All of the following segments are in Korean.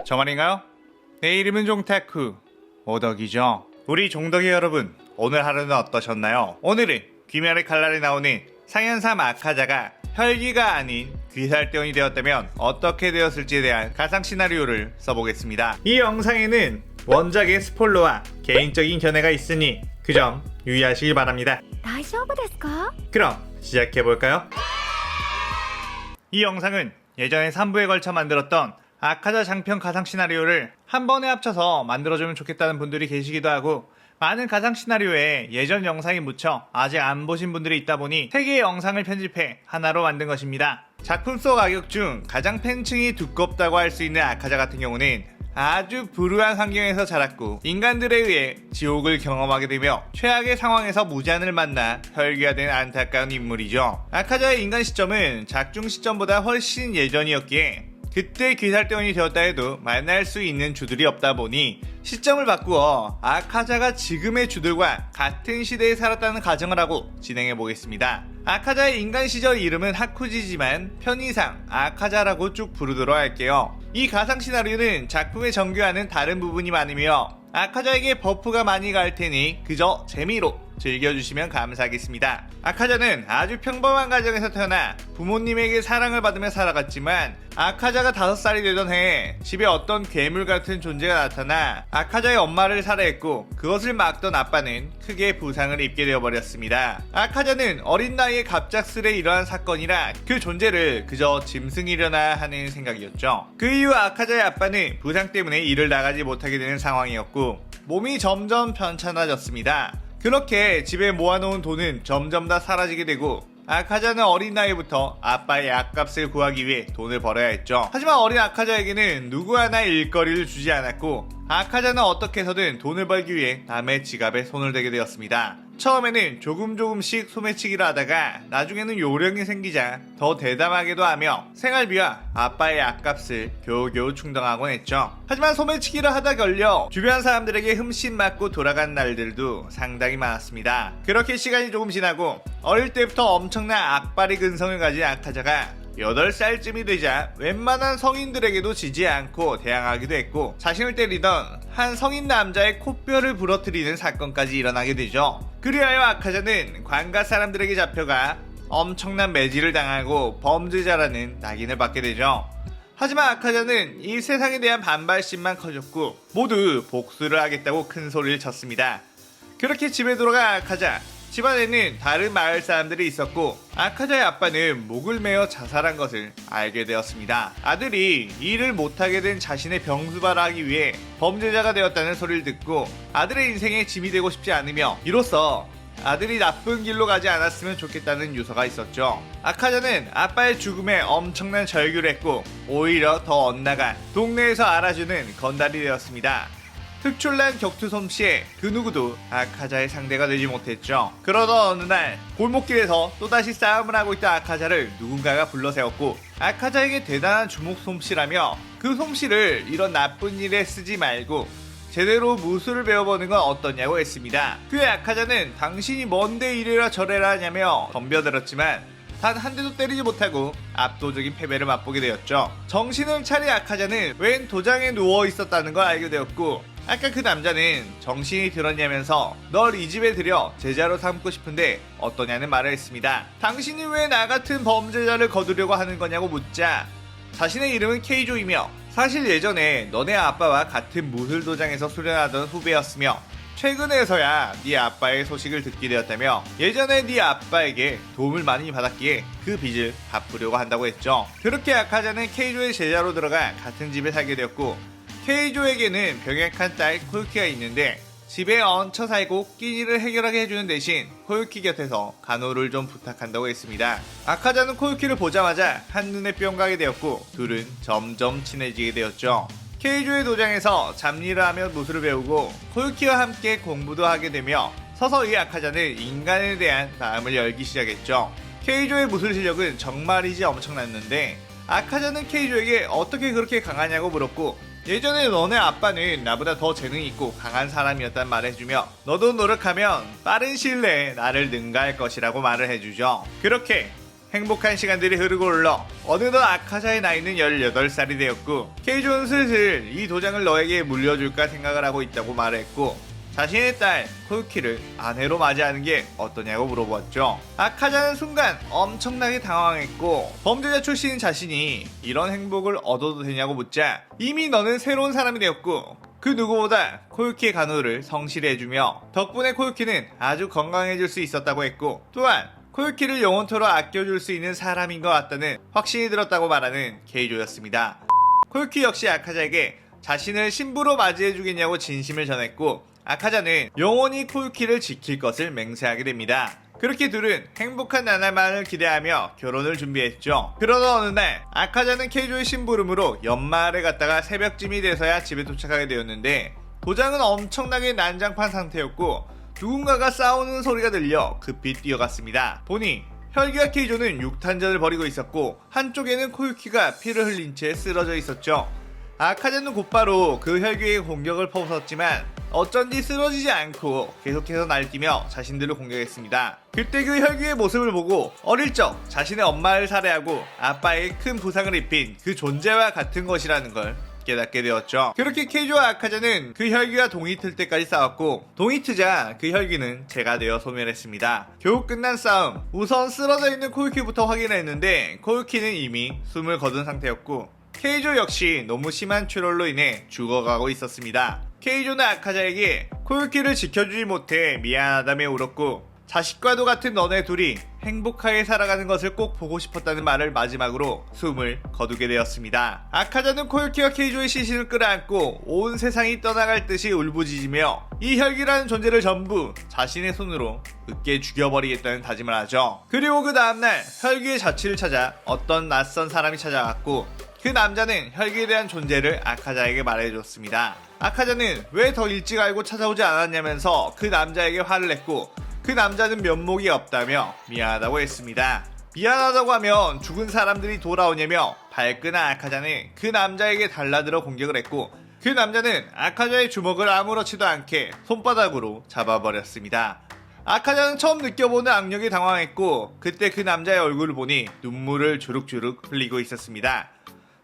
저 말인가요? 내 이름은 종타쿠 오덕이죠. 우리 종덕이 여러분, 오늘 하루는 어떠셨나요? 오늘은 귀멸의 칼날에 나오는 상현삼 아카자가 혈기가 아닌 귀살대원이 되었다면 어떻게 되었을지에 대한 가상 시나리오를 써보겠습니다. 이 영상에는 원작의 스포일러와 개인적인 견해가 있으니 그 점 유의하시길 바랍니다. 大丈夫ですか? 그럼 시작해볼까요? 이 영상은 예전에 3부에 걸쳐 만들었던 아카자 장편 가상 시나리오를 한 번에 합쳐서 만들어주면 좋겠다는 분들이 계시기도 하고, 많은 가상 시나리오에 예전 영상이 묻혀 아직 안 보신 분들이 있다 보니 3개의 영상을 편집해 하나로 만든 것입니다. 작품 속 악역 중 가장 팬층이 두껍다고 할 수 있는 아카자 같은 경우는 아주 불우한 환경에서 자랐고 인간들에 의해 지옥을 경험하게 되며 최악의 상황에서 무잔을 만나 혈기화된 안타까운 인물이죠. 아카자의 인간 시점은 작중 시점보다 훨씬 예전이었기에 그때 귀살대원이 되었다 해도 만날 수 있는 주들이 없다 보니 시점을 바꾸어 아카자가 지금의 주들과 같은 시대에 살았다는 가정을 하고 진행해 보겠습니다. 아카자의 인간 시절 이름은 하쿠지지만 편의상 아카자라고 쭉 부르도록 할게요. 이 가상 시나리오는 작품의 정교와는 다른 부분이 많으며 아카자에게 버프가 많이 갈 테니 그저 재미로 즐겨주시면 감사하겠습니다. 아카자는 아주 평범한 가정에서 태어나 부모님에게 사랑을 받으며 살아갔지만 아카자가 5살이 되던 해에 집에 어떤 괴물 같은 존재가 나타나 아카자의 엄마를 살해했고 그것을 막던 아빠는 크게 부상을 입게 되어버렸습니다. 아카자는 어린 나이에 갑작스레 일어난 사건이라 그 존재를 그저 짐승이려나 하는 생각이었죠. 그 이후 아카자의 아빠는 부상 때문에 일을 나가지 못하게 되는 상황이었고 몸이 점점 편찮아졌습니다. 그렇게 집에 모아놓은 돈은 점점 다 사라지게 되고 아카자는 어린 나이부터 아빠의 약값을 구하기 위해 돈을 벌어야 했죠. 하지만 어린 아카자에게는 누구 하나 일거리를 주지 않았고 아카자는 어떻게 해서든 돈을 벌기 위해 남의 지갑에 손을 대게 되었습니다. 처음에는 조금씩 소매치기를 하다가 나중에는 요령이 생기자 더 대담하게도 하며 생활비와 아빠의 약값을 겨우겨우 충당하곤 했죠. 하지만 소매치기를 하다 걸려 주변 사람들에게 흠씬 맞고 돌아간 날들도 상당히 많았습니다. 그렇게 시간이 조금 지나고 어릴 때부터 엄청난 악바리 근성을 가진 아카자가 8살쯤이 되자 웬만한 성인들에게도 지지 않고 대항하기도 했고 자신을 때리던 한 성인 남자의 코뼈를 부러뜨리는 사건까지 일어나게 되죠. 그리하여 아카자는 관가 사람들에게 잡혀가 엄청난 매질을 당하고 범죄자라는 낙인을 받게 되죠. 하지만 아카자는 이 세상에 대한 반발심만 커졌고 모두 복수를 하겠다고 큰 소리를 쳤습니다. 그렇게 집에 돌아간 아카자, 집안에는 다른 마을 사람들이 있었고 아카자의 아빠는 목을 메어 자살한 것을 알게 되었습니다. 아들이 일을 못하게 된 자신의 병수발을 하기 위해 범죄자가 되었다는 소리를 듣고 아들의 인생에 짐이 되고 싶지 않으며 이로써 아들이 나쁜 길로 가지 않았으면 좋겠다는 유서가 있었죠. 아카자는 아빠의 죽음에 엄청난 절규를 했고 오히려 더 엇나간 동네에서 알아주는 건달이 되었습니다. 특출난 격투 솜씨에 그 누구도 아카자의 상대가 되지 못했죠. 그러던 어느 날 골목길에서 또다시 싸움을 하고 있던 아카자를 누군가가 불러세웠고 아카자에게 대단한 주먹 솜씨라며 그 솜씨를 이런 나쁜 일에 쓰지 말고 제대로 무술을 배워보는 건 어떠냐고 했습니다. 그의 아카자는 당신이 뭔데 이래라 저래라 하냐며 덤벼들었지만 단 한 대도 때리지 못하고 압도적인 패배를 맛보게 되었죠. 정신을 차린 아카자는 웬 도장에 누워 있었다는 걸 알게 되었고 아까 그 남자는 정신이 들었냐면서 널 이 집에 들여 제자로 삼고 싶은데 어떠냐는 말을 했습니다. 당신이 왜 나 같은 범죄자를 거두려고 하는 거냐고 묻자 자신의 이름은 케이조이며 사실 예전에 너네 아빠와 같은 무술도장에서 수련하던 후배였으며 최근에서야 네 아빠의 소식을 듣게 되었다며 예전에 네 아빠에게 도움을 많이 받았기에 그 빚을 갚으려고 한다고 했죠. 그렇게 아카자는 케이조의 제자로 들어가 같은 집에 살게 되었고 케이조에게는 병약한 딸 코유키가 있는데 집에 얹혀 살고 끼니를 해결하게 해주는 대신 코유키 곁에서 간호를 좀 부탁한다고 했습니다. 아카자는 코유키를 보자마자 한눈에 뿅 가게 되었고 둘은 점점 친해지게 되었죠. 케이조의 도장에서 잡일을 하며 무술을 배우고 코유키와 함께 공부도 하게 되며 서서히 아카자는 인간에 대한 마음을 열기 시작했죠. 케이조의 무술 실력은 정말이지 엄청났는데 아카자는 케이조에게 어떻게 그렇게 강하냐고 물었고 예전에 너네 아빠는 나보다 더 재능이 있고 강한 사람이었단 말을 해주며 너도 노력하면 빠른 시일 내에 나를 능가할 것이라고 말을 해주죠. 그렇게 행복한 시간들이 흐르고 흘러 어느덧 아카자의 나이는 18살이 되었고 케이조는 슬슬 이 도장을 너에게 물려줄까 생각을 하고 있다고 말했고 자신의 딸 코유키를 아내로 맞이하는 게 어떠냐고 물어보았죠. 아카자는 순간 엄청나게 당황했고 범죄자 출신인 자신이 이런 행복을 얻어도 되냐고 묻자 이미 너는 새로운 사람이 되었고 그 누구보다 코유키의 간호를 성실히 해주며 덕분에 코유키는 아주 건강해질 수 있었다고 했고 또한 코유키를 영원토록 아껴줄 수 있는 사람인 것 같다는 확신이 들었다고 말하는 케이조였습니다. 코유키 역시 아카자에게 자신을 신부로 맞이해주겠냐고 진심을 전했고 아카자는 영원히 코유키를 지킬 것을 맹세하게 됩니다. 그렇게 둘은 행복한 나날만을 기대하며 결혼을 준비했죠. 그러던 어느 날 아카자는 케이조의 심부름으로 연마을에 갔다가 새벽쯤이 돼서야 집에 도착하게 되었는데 도장은 엄청나게 난장판 상태였고 누군가가 싸우는 소리가 들려 급히 뛰어갔습니다. 보니 혈기와 케이조는 육탄전을 벌이고 있었고 한쪽에는 코유키가 피를 흘린 채 쓰러져 있었죠. 아카자는 곧바로 그 혈기의 공격을 퍼붓었지만 어쩐지 쓰러지지 않고 계속해서 날뛰며 자신들을 공격했습니다. 그때 그 혈기의 모습을 보고 어릴 적 자신의 엄마를 살해하고 아빠에게 큰 부상을 입힌 그 존재와 같은 것이라는 걸 깨닫게 되었죠. 그렇게 케이조와 아카자는 그 혈기와 동이 틀 때까지 싸웠고 동이 트자 그 혈기는 재가 되어 소멸했습니다. 겨우 끝난 싸움, 우선 쓰러져 있는 코유키부터 확인했는데 코유키는 이미 숨을 거둔 상태였고 케이조 역시 너무 심한 출혈로 인해 죽어가고 있었습니다. 케이조는 아카자에게 코유키를 지켜주지 못해 미안하다며 울었고 자식과도 같은 너네 둘이 행복하게 살아가는 것을 꼭 보고 싶었다는 말을 마지막으로 숨을 거두게 되었습니다. 아카자는 코유키와 케이조의 시신을 끌어안고 온 세상이 떠나갈 듯이 울부짖으며 이 혈기라는 존재를 전부 자신의 손으로 으깨 죽여버리겠다는 다짐을 하죠. 그리고 그 다음날 혈기의 자취를 찾아 어떤 낯선 사람이 찾아왔고 그 남자는 혈기에 대한 존재를 아카자에게 말해줬습니다. 아카자는 왜 더 일찍 알고 찾아오지 않았냐면서 그 남자에게 화를 냈고 그 남자는 면목이 없다며 미안하다고 했습니다. 미안하다고 하면 죽은 사람들이 돌아오냐며 발끈한 아카자는 그 남자에게 달라들어 공격을 했고 그 남자는 아카자의 주먹을 아무렇지도 않게 손바닥으로 잡아버렸습니다. 아카자는 처음 느껴보는 악력에 당황했고 그때 그 남자의 얼굴을 보니 눈물을 주룩주룩 흘리고 있었습니다.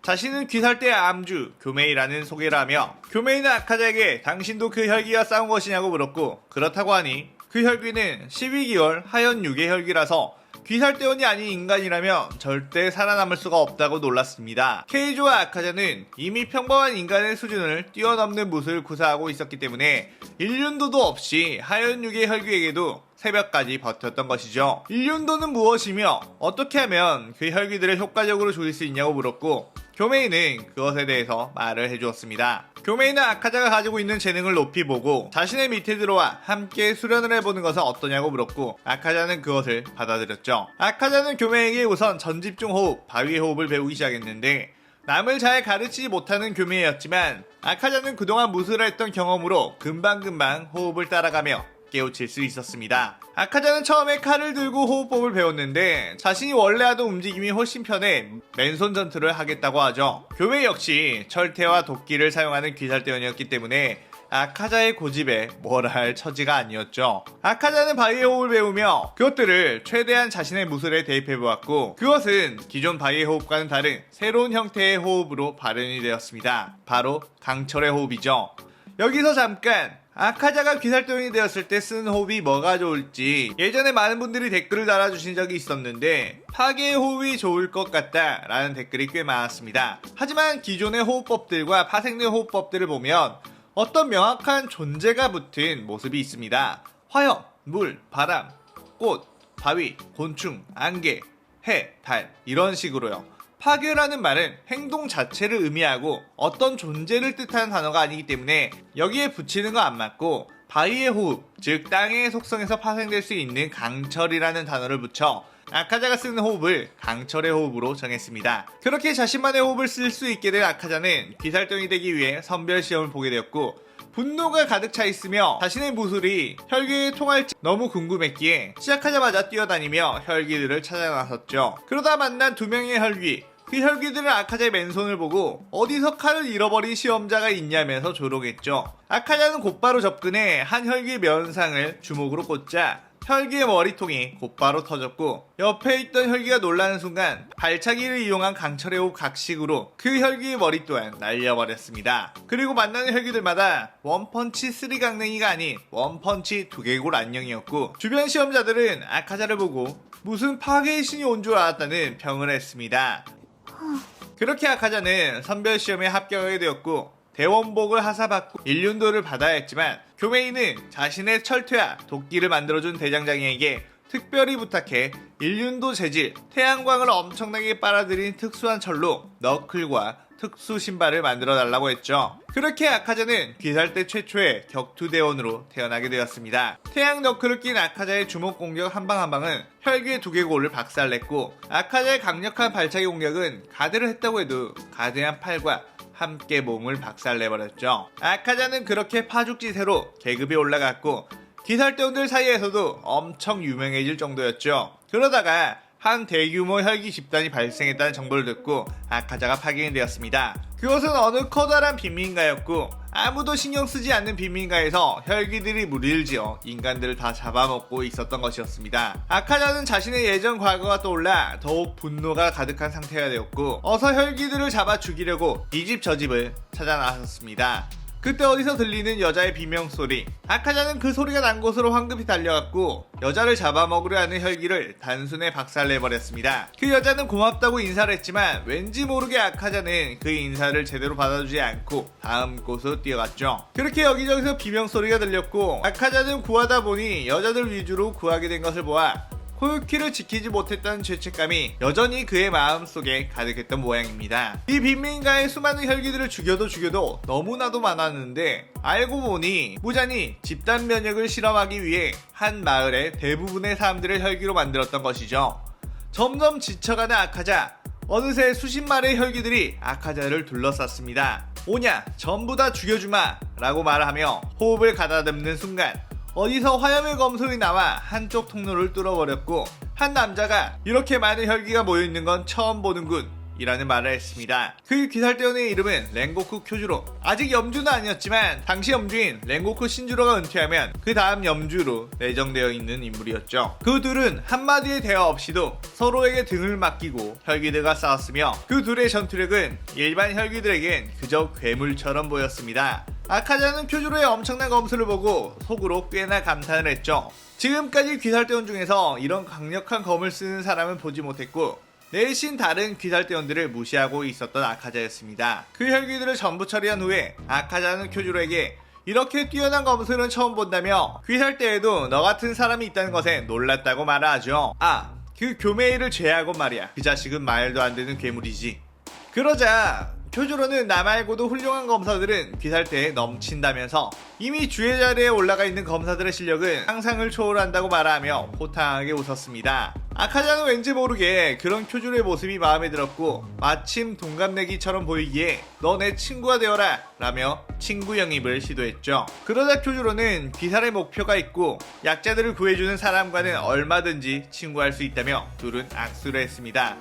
자신은 귀살대 암주 교메이라는 소개를 하며 교메이는 아카자에게 당신도 그 혈기와 싸운 것이냐고 물었고 그렇다고 하니 그 혈기는 12개월 하연 6의 혈기라서 귀살대원이 아닌 인간이라면 절대 살아남을 수가 없다고 놀랐습니다. 케이조와 아카자는 이미 평범한 인간의 수준을 뛰어넘는 무술을 구사하고 있었기 때문에 일륜도도 없이 하연 6의 혈기에게도 새벽까지 버텼던 것이죠. 일륜도는 무엇이며 어떻게 하면 그 혈기들을 효과적으로 죽일 수 있냐고 물었고 교메이는 그것에 대해서 말을 해주었습니다. 교메이는 아카자가 가지고 있는 재능을 높이 보고 자신의 밑에 들어와 함께 수련을 해보는 것은 어떠냐고 물었고 아카자는 그것을 받아들였죠. 아카자는 교메이에게 우선 전집중 호흡, 바위 호흡을 배우기 시작했는데 남을 잘 가르치지 못하는 교메이였지만 아카자는 그동안 무술을 했던 경험으로 금방금방 호흡을 따라가며 깨우칠 수 있었습니다. 아카자는 처음에 칼을 들고 호흡법을 배웠는데 자신이 원래 하던 움직임이 훨씬 편해 맨손 전투를 하겠다고 하죠. 교메이 역시 철퇴와 도끼를 사용하는 귀살대원이었기 때문에 아카자의 고집에 뭐라 할 처지가 아니었죠. 아카자는 바위의 호흡을 배우며 그것들을 최대한 자신의 무술에 대입해보았고 그것은 기존 바위의 호흡과는 다른 새로운 형태의 호흡으로 발현이 되었습니다. 바로 강철의 호흡이죠. 여기서 잠깐 아카자가 귀살대원이 되었을 때 쓰는 호흡이 뭐가 좋을지 예전에 많은 분들이 댓글을 달아주신 적이 있었는데 파괴의 호흡이 좋을 것 같다 라는 댓글이 꽤 많았습니다. 하지만 기존의 호흡법들과 파생된 호흡법들을 보면 어떤 명확한 존재가 붙은 모습이 있습니다. 화염, 물, 바람, 꽃, 바위, 곤충, 안개, 해, 달 이런 식으로요. 파괴라는 말은 행동 자체를 의미하고 어떤 존재를 뜻하는 단어가 아니기 때문에 여기에 붙이는 거 안 맞고 바위의 호흡, 즉 땅의 속성에서 파생될 수 있는 강철이라는 단어를 붙여 아카자가 쓰는 호흡을 강철의 호흡으로 정했습니다. 그렇게 자신만의 호흡을 쓸 수 있게 된 아카자는 귀살병이 되기 위해 선별시험을 보게 되었고 분노가 가득 차 있으며 자신의 무술이 혈기에 통할지 너무 궁금했기에 시작하자마자 뛰어다니며 혈기들을 찾아 나섰죠. 그러다 만난 두 명의 혈기, 그 혈기들은 아카자의 맨손을 보고 어디서 칼을 잃어버린 시험자가 있냐면서 조롱했죠. 아카자는 곧바로 접근해 한 혈기의 면상을 주먹으로 꽂자 혈기의 머리통이 곧바로 터졌고 옆에 있던 혈기가 놀라는 순간 발차기를 이용한 강철의 호흡 각식으로 그 혈기의 머리 또한 날려버렸습니다. 그리고 만나는 혈기들마다 원펀치 3강냉이가 아닌 원펀치 두개골 안녕이었고 주변 시험자들은 아카자를 보고 무슨 파괴의 신이 온 줄 알았다는 평을 했습니다. 그렇게 아카자는 선별시험에 합격하게 되었고 대원복을 하사받고 일륜도를 받아야 했지만 교메이는 자신의 철퇴와 도끼를 만들어준 대장장이에게 특별히 부탁해 일륜도 재질 태양광을 엄청나게 빨아들인 특수한 철로 너클과 특수 신발을 만들어 달라고 했죠. 그렇게 아카자는 귀살대 최초의 격투대원으로 태어나게 되었습니다. 태양 너클을 낀 아카자의 주먹 공격 한 방 한 방은 혈기의 두개골을 박살냈고 아카자의 강력한 발차기 공격은 가드를 했다고 해도 가드한 팔과 함께 몸을 박살내버렸죠. 아카자는 그렇게 파죽지세로 계급이 올라갔고 기살대원들 사이에서도 엄청 유명해질 정도였죠. 그러다가 한 대규모 혈기 집단이 발생했다는 정보를 듣고 아카자가 파견이 되었습니다. 그것은 어느 커다란 빈민가였고 아무도 신경 쓰지 않는 빈민가에서 혈기들이 무리를 지어 인간들을 다 잡아먹고 있었던 것이었습니다. 아카자는 자신의 예전 과거가 떠올라 더욱 분노가 가득한 상태가 되었고 어서 혈기들을 잡아 죽이려고 이 집 저 집을 찾아 나섰습니다. 그때 어디서 들리는 여자의 비명소리. 아카자는 그 소리가 난 곳으로 황급히 달려갔고 여자를 잡아먹으려 하는 혈기를 단순에 박살내버렸습니다. 그 여자는 고맙다고 인사를 했지만 왠지 모르게 아카자는 그 인사를 제대로 받아주지 않고 다음 곳으로 뛰어갔죠. 그렇게 여기저기서 비명소리가 들렸고 아카자는 구하다 보니 여자들 위주로 구하게 된 것을 보아 코유키를 지키지 못했다는 죄책감이 여전히 그의 마음속에 가득했던 모양입니다. 이 빈민가의 수많은 혈기들을 죽여도 너무나도 많았는데 알고 보니 무잔이 집단 면역을 실험하기 위해 한 마을의 대부분의 사람들을 혈기로 만들었던 것이죠. 점점 지쳐가는 아카자. 어느새 수십 마리의 혈기들이 아카자를 둘러쌌습니다. 오냐 전부 다 죽여주마 라고 말하며 호흡을 가다듬는 순간 어디서 화염의 검술이 나와 한쪽 통로를 뚫어버렸고 한 남자가 이렇게 많은 혈기가 모여있는 건 처음 보는군 이라는 말을 했습니다. 그 귀살대원의 이름은 렌고쿠 쿄주로. 아직 염주는 아니었지만 당시 염주인 렌고쿠 신주로가 은퇴하면 그 다음 염주로 내정되어 있는 인물이었죠. 그 둘은 한마디의 대화 없이도 서로에게 등을 맡기고 혈기들과 싸웠으며 그 둘의 전투력은 일반 혈기들에겐 그저 괴물처럼 보였습니다. 아카자는 쿄주로의 엄청난 검술을 보고 속으로 꽤나 감탄을 했죠. 지금까지 귀살대원 중에서 이런 강력한 검을 쓰는 사람은 보지 못했고 내신 다른 귀살대원들을 무시하고 있었던 아카자였습니다. 그 혈기들을 전부 처리한 후에 아카자는 쿄주로에게 이렇게 뛰어난 검술은 처음 본다며 귀살대에도 너 같은 사람이 있다는 것에 놀랐다고 말하죠. 그 교메이를 제외하고 말이야. 그 자식은 말도 안 되는 괴물이지. 그러자 쿄주로는 나 말고도 훌륭한 검사들은 귀살대에 넘친다면서 이미 주의 자리에 올라가 있는 검사들의 실력은 상상을 초월한다고 말하며 호탕하게 웃었습니다. 아카자는 왠지 모르게 그런 쿄주로의 모습이 마음에 들었고 마침 동갑내기처럼 보이기에 너 내 친구가 되어라 라며 친구 영입을 시도했죠. 그러자 쿄주로는 귀살의 목표가 있고 약자들을 구해주는 사람과는 얼마든지 친구할 수 있다며 둘은 악수를 했습니다.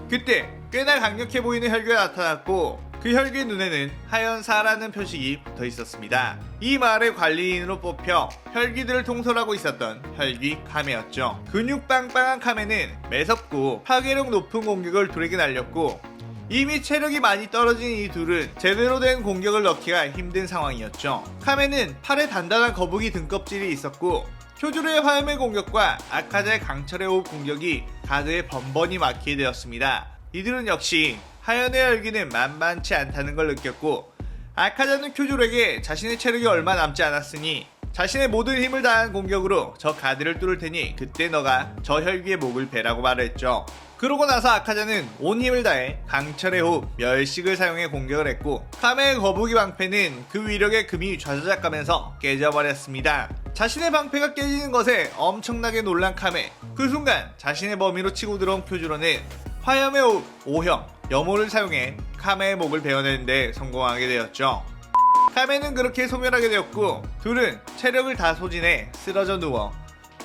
그때 꽤나 강력해 보이는 혈기가 나타났고 그 혈기 눈에는 하연사라는 표식이 붙어 있었습니다. 이 마을의 관리인으로 뽑혀 혈기들을 통솔하고 있었던 혈기 카메였죠. 근육 빵빵한 카메는 매섭고 파괴력 높은 공격을 둘에게 날렸고 이미 체력이 많이 떨어진 이 둘은 제대로 된 공격을 넣기가 힘든 상황이었죠. 카메는 팔에 단단한 거북이 등껍질이 있었고 쿄주로의 화염의 공격과 아카자의 강철의 호흡 공격이 가드에 번번이 막히게 되었습니다. 이들은 역시 하연의 혈기는 만만치 않다는 걸 느꼈고 아카자는 쿄주로에게 자신의 체력이 얼마 남지 않았으니 자신의 모든 힘을 다한 공격으로 저 가드를 뚫을 테니 그때 너가 저 혈기의 목을 베라고 말했죠. 그러고 나서 아카자는 온 힘을 다해 강철의 호흡, 멸식을 사용해 공격을 했고 카메의 거북이 방패는 그 위력에 금이 좌자작가면서 깨져버렸습니다. 자신의 방패가 깨지는 것에 엄청나게 놀란 카메. 그 순간 자신의 범위로 치고 들어온 쿄주로는 화염의 호흡 5형 염호를 사용해 카메의 목을 베어내는 데 성공하게 되었죠. 카메는 그렇게 소멸하게 되었고 둘은 체력을 다 소진해 쓰러져 누워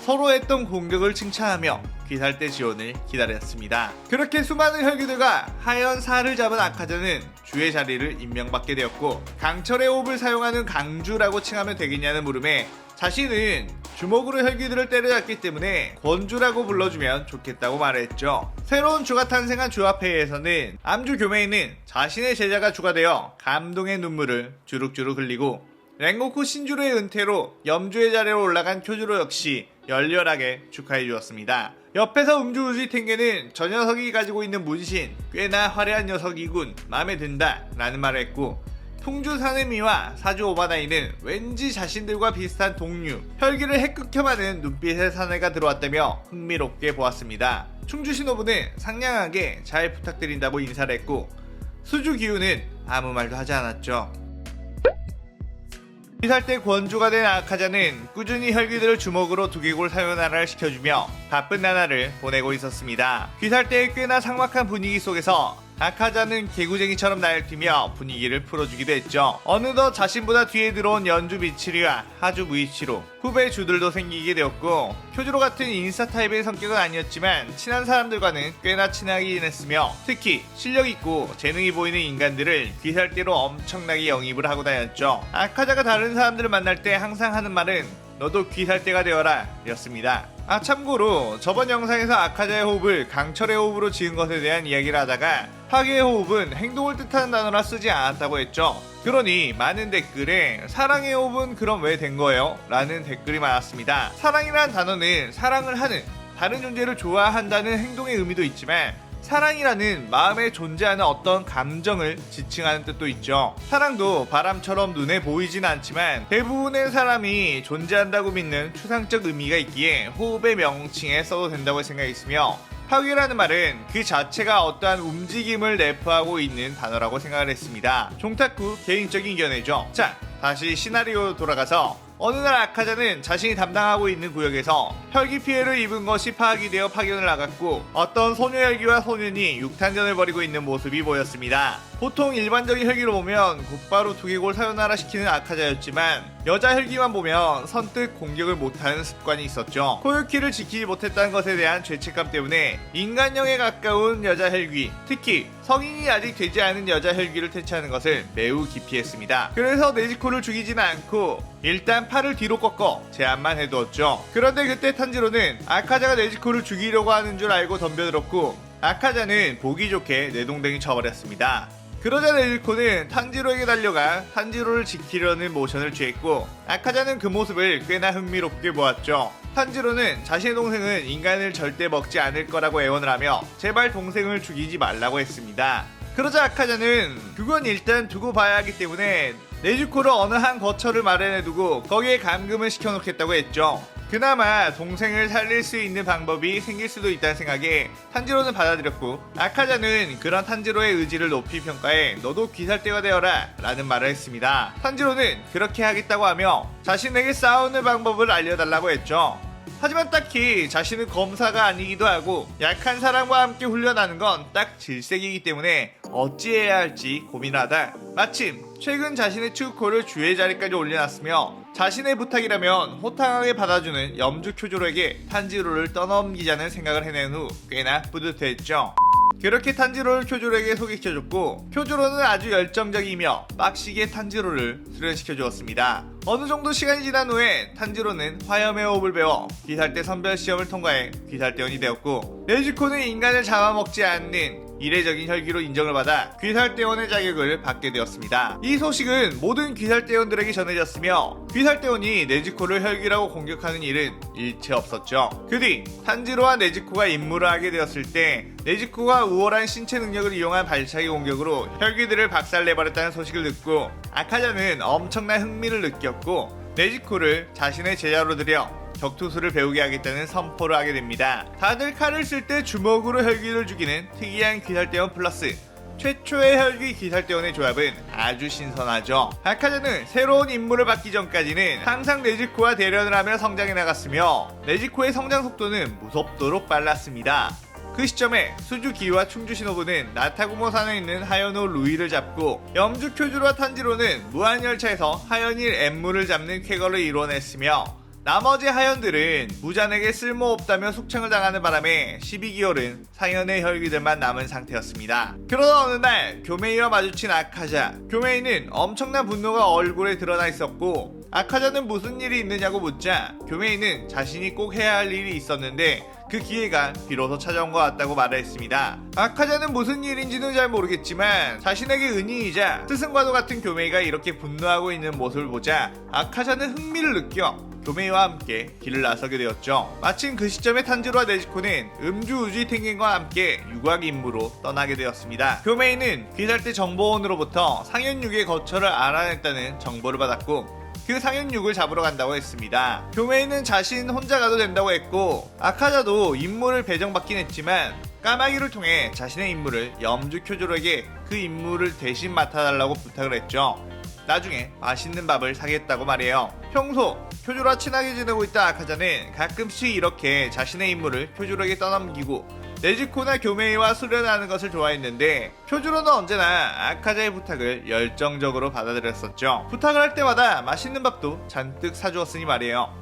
서로 했던 공격을 칭찬하며 귀살대 지원을 기다렸습니다. 그렇게 수많은 혈기들과 하연사를 잡은 아카자는 주의 자리를 임명받게 되었고 강철의 호흡을 사용하는 강주라고 칭하면 되겠냐는 물음에 자신은 주먹으로 혈귀들을 때려잡기 때문에 권주라고 불러주면 좋겠다고 말했죠. 새로운 주가 탄생한 주합회의에서는 암주 교메이는 자신의 제자가 주가 되어 감동의 눈물을 주룩주룩 흘리고, 랭고쿠 신주로의 은퇴로 염주의 자리로 올라간 쿄주로 역시 열렬하게 축하해 주었습니다. 옆에서 음주우지 텐게는 저 녀석이 가지고 있는 문신 꽤나 화려한 녀석이군, 마음에 든다 라는 말을 했고, 풍주 사네미와 사주 오바나이는 왠지 자신들과 비슷한 동류, 혈기를 핵극혐하는 눈빛의 사내가 들어왔다며 흥미롭게 보았습니다. 충주 신호부는 상냥하게 잘 부탁드린다고 인사를 했고, 수주 기우는 아무 말도 하지 않았죠. 귀살 때 권주가 된 아카자는 꾸준히 혈귀들을 주먹으로 두개골 사요나라를 시켜주며 바쁜 나날을 보내고 있었습니다. 귀살 때의 꽤나 삭막한 분위기 속에서 아카자는 개구쟁이처럼 날뛰며 분위기를 풀어주기도 했죠. 어느덧 자신보다 뒤에 들어온 연주 미치리와 하주 무이치로, 후배 주들도 생기게 되었고, 쿄주로 같은 인싸 타입의 성격은 아니었지만 친한 사람들과는 꽤나 친하게 지냈으며, 특히 실력있고 재능이 보이는 인간들을 귀살대로 엄청나게 영입을 하고 다녔죠. 아카자가 다른 사람들을 만날 때 항상 하는 말은 너도 귀살대가 되어라 였습니다. 참고로 저번 영상에서 아카자의 호흡을 강철의 호흡으로 지은 것에 대한 이야기를 하다가 파괴의 호흡은 행동을 뜻하는 단어라 쓰지 않았다고 했죠. 그러니 많은 댓글에 사랑의 호흡은 그럼 왜 된 거예요? 라는 댓글이 많았습니다. 사랑이란 단어는 사랑을 하는, 다른 존재를 좋아한다는 행동의 의미도 있지만, 사랑이라는 마음에 존재하는 어떤 감정을 지칭하는 뜻도 있죠. 사랑도 바람처럼 눈에 보이진 않지만 대부분의 사람이 존재한다고 믿는 추상적 의미가 있기에 호흡의 명칭에 써도 된다고 생각했으며, 파괴라는 말은 그 자체가 어떠한 움직임을 내포하고 있는 단어라고 생각을 했습니다. 종탁구 개인적인 견해죠. 자, 다시 시나리오 돌아가서 어느 날 아카자는 자신이 담당하고 있는 구역에서 혈기 피해를 입은 것이 파악이 되어 파견을 나갔고, 어떤 소녀 혈기와 소년이 육탄전을 벌이고 있는 모습이 보였습니다. 보통 일반적인 혈기로 보면 곧바로 두개골 사요나라 시키는 아카자였지만, 여자 혈기만 보면 선뜻 공격을 못하는 습관이 있었죠. 코요키를 지키지 못했다는 것에 대한 죄책감 때문에 인간형에 가까운 여자 혈기, 특히 성인이 아직 되지 않은 여자 혈기를 퇴치하는 것을 매우 기피했습니다. 그래서 네지코를 죽이지는 않고 일단 팔을 뒤로 꺾어 제압만 해두었죠. 그런데 그때 탄지로는 아카자가 네지코를 죽이려고 하는 줄 알고 덤벼들었고, 아카자는 보기 좋게 내동댕이 쳐버렸습니다. 그러자 네지코는 탄지로에게 달려가 탄지로를 지키려는 모션을 취했고, 아카자는 그 모습을 꽤나 흥미롭게 보았죠. 탄지로는 자신의 동생은 인간을 절대 먹지 않을 거라고 애원을 하며 제발 동생을 죽이지 말라고 했습니다. 그러자 아카자는 그건 일단 두고 봐야 하기 때문에 네즈코를 어느 한 거처를 마련해두고 거기에 감금을 시켜놓겠다고 했죠. 그나마 동생을 살릴 수 있는 방법이 생길 수도 있다는 생각에 탄지로는 받아들였고, 아카자는 그런 탄지로의 의지를 높이 평가해 너도 귀살대가 되어라 라는 말을 했습니다. 탄지로는 그렇게 하겠다고 하며 자신에게 싸우는 방법을 알려달라고 했죠. 하지만 딱히 자신은 검사가 아니기도 하고 약한 사람과 함께 훈련하는 건 딱 질색이기 때문에 어찌해야 할지 고민하다 마침 최근 자신의 츠우코를 주의 자리까지 올려놨으며 자신의 부탁이라면 호탕하게 받아주는 염주 쿄조로에게 탄지로를 떠넘기자는 생각을 해낸 후 꽤나 뿌듯했죠. 그렇게 탄지로를 쿄조로에게 소개시켜줬고, 쿄조로는 아주 열정적이며 빡시게 탄지로를 수련시켜주었습니다. 어느 정도 시간이 지난 후에 탄지로는 화염의 호흡을 배워 귀살대 선별시험을 통과해 귀살대원이 되었고, 네즈코는 인간을 잡아먹지 않는 이례적인 혈기로 인정을 받아 귀살대원의 자격을 받게 되었습니다. 이 소식은 모든 귀살대원들에게 전해졌으며 귀살대원이 네즈코를 혈기라고 공격하는 일은 일체 없었죠. 그 뒤 탄지로와 네즈코가 임무를 하게 되었을 때 네즈코가 우월한 신체 능력을 이용한 발차기 공격으로 혈기들을 박살내버렸다는 소식을 듣고 아카자는 엄청난 흥미를 느꼈고, 네즈코를 자신의 제자로 들여 격투술을 배우게 하겠다는 선포를 하게 됩니다. 다들 칼을 쓸 때 주먹으로 혈기를 죽이는 특이한 귀살대원 플러스 최초의 혈기 귀살대원의 조합은 아주 신선하죠. 아카자는 새로운 임무를 받기 전까지는 항상 네즈코와 대련을 하며 성장해 나갔으며, 네즈코의 성장 속도는 무섭도록 빨랐습니다. 그 시점에 수주 기와 충주 신호부는 나타구모 산에 있는 하연호 루이를 잡고, 염주 쿄주로와 탄지로는 무한열차에서 하연일 엠무를 잡는 쾌거를 이뤄냈으며, 나머지 하연들은 무잔에게 쓸모없다며 숙청을 당하는 바람에 12기월은 상연의 혈기들만 남은 상태였습니다. 그러던 어느 날 교메이와 마주친 아카자, 교메이는 엄청난 분노가 얼굴에 드러나 있었고 아카자는 무슨 일이 있느냐고 묻자 교메이는 자신이 꼭 해야 할 일이 있었는데 그 기회가 비로소 찾아온 것 같다고 말을 했습니다. 아카자는 무슨 일인지는 잘 모르겠지만 자신에게 은인이자 스승과도 같은 교메이가 이렇게 분노하고 있는 모습을 보자 아카자는 흥미를 느껴 교메이와 함께 길을 나서게 되었죠. 마침 그 시점에 탄지로와 네지코는 음주 우주의 탱겐과 함께 유학 임무로 떠나게 되었습니다. 교메이는 귀살대 정보원으로부터 상현육의 거처를 알아냈다는 정보를 받았고 그 상현육을 잡으러 간다고 했습니다. 교메이는 자신 혼자 가도 된다고 했고 아카자도 임무를 배정받긴 했지만 까마귀를 통해 자신의 임무를 염주 쿄조로에게 그 임무를 대신 맡아달라고 부탁을 했죠. 나중에 맛있는 밥을 사겠다고 말해요. 평소 쿄조로와 친하게 지내고 있던 아카자는 가끔씩 이렇게 자신의 임무를 쿄조로에게 떠넘기고 네즈코나 교메이와 수련하는 것을 좋아했는데 쿄조로는 언제나 아카자의 부탁을 열정적으로 받아들였었죠. 부탁을 할 때마다 맛있는 밥도 잔뜩 사주었으니 말이에요.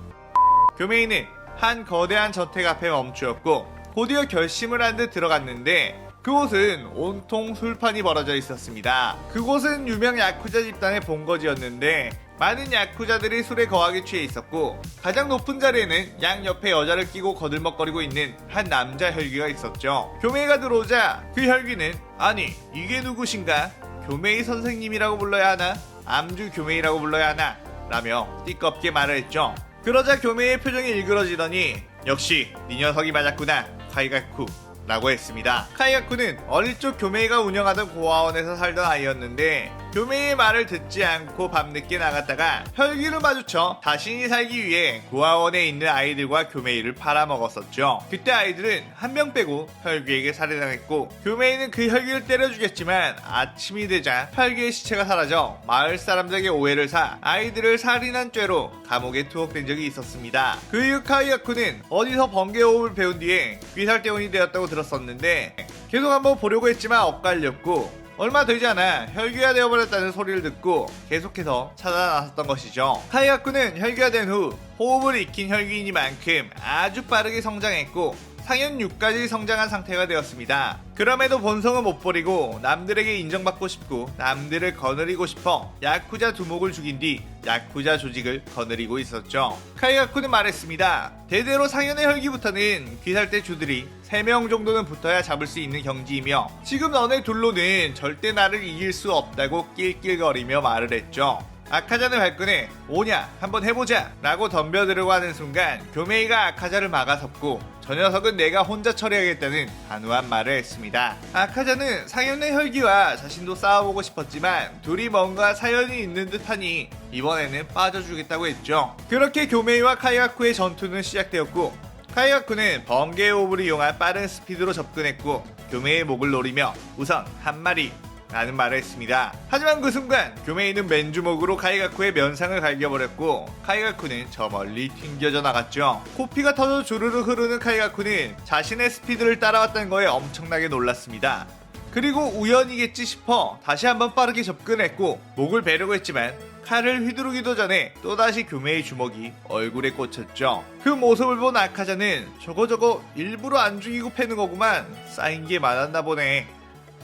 교메이는 한 거대한 저택 앞에 멈추었고 곧이어 결심을 한 듯 들어갔는데 그곳은 온통 술판이 벌어져 있었습니다. 그곳은 유명 야쿠자 집단의 본거지였는데 많은 야쿠자들이 술에 거하게 취해 있었고 가장 높은 자리에는 양 옆에 여자를 끼고 거들먹거리고 있는 한 남자 혈귀가 있었죠. 교메이가 들어오자 그 혈귀는 아니 이게 누구신가? 교메이 선생님이라고 불러야 하나? 암주 교메이라고 불러야 하나? 라며 띠껍게 말을 했죠. 그러자 교메이의 표정이 일그러지더니 역시 네 녀석이 맞았구나 카이가쿠 라고 했습니다. 카이가쿠는 어릴 적 교메이가 운영하던 고아원에서 살던 아이였는데 교메이의 말을 듣지 않고 밤늦게 나갔다가 혈귀를 마주쳐 자신이 살기 위해 고아원에 있는 아이들과 교메이를 팔아먹었었죠. 그때 아이들은 한 명 빼고 혈귀에게 살해당했고 교메이는 그 혈귀를 때려 죽였지만 아침이 되자 혈귀의 시체가 사라져 마을 사람들에게 오해를 사 아이들을 살인한 죄로 감옥에 투옥된 적이 있었습니다. 그 이후 카이가쿠는 어디서 번개호흡을 배운 뒤에 귀살대원이 되었다고 들었었는데 계속 한번 보려고 했지만 엇갈렸고 얼마 되지 않아 혈귀가 되어버렸다는 소리를 듣고 계속해서 찾아 나섰던 것이죠. 카이가쿠는 혈귀가 된 후 호흡을 익힌 혈귀이니만큼 아주 빠르게 성장했고 상현6까지 성장한 상태가 되었습니다. 그럼에도 본성은 못 버리고 남들에게 인정받고 싶고 남들을 거느리고 싶어 야쿠자 두목을 죽인 뒤 야쿠자 조직을 거느리고 있었죠. 카이가쿠는 말했습니다. 대대로 상현의 혈기부터는 귀살대 주들이 3명 정도는 붙어야 잡을 수 있는 경지이며 지금 너네 둘로는 절대 나를 이길 수 없다고 낄낄거리며 말을 했죠. 아카자는 발끈해 오냐 한번 해보자 라고 덤벼들려고 하는 순간 교메이가 아카자를 막아섰고 저 녀석은 내가 혼자 처리하겠다는 단호한 말을 했습니다. 아카자는 상현의 혈기와 자신도 싸워보고 싶었지만 둘이 뭔가 사연이 있는 듯하니 이번에는 빠져주겠다고 했죠. 그렇게 교메이와 카이가쿠의 전투는 시작되었고 카이가쿠는 번개의 호흡을 이용한 빠른 스피드로 접근했고 교메이의 목을 노리며 우선 한 마리 라는 말을 했습니다. 하지만 그 순간 교메이는 맨주먹으로 카이가쿠의 면상을 갈겨버렸고 카이가쿠는 저 멀리 튕겨져 나갔죠. 코피가 터져 주르르 흐르는 카이가쿠는 자신의 스피드를 따라왔다는 거에 엄청나게 놀랐습니다. 그리고 우연이겠지 싶어 다시 한번 빠르게 접근했고 목을 베려고 했지만 칼을 휘두르기도 전에 또다시 교메이 주먹이 얼굴에 꽂혔죠. 그 모습을 본 아카자는 저거 일부러 안 죽이고 패는 거구만 쌓인 게 많았나 보네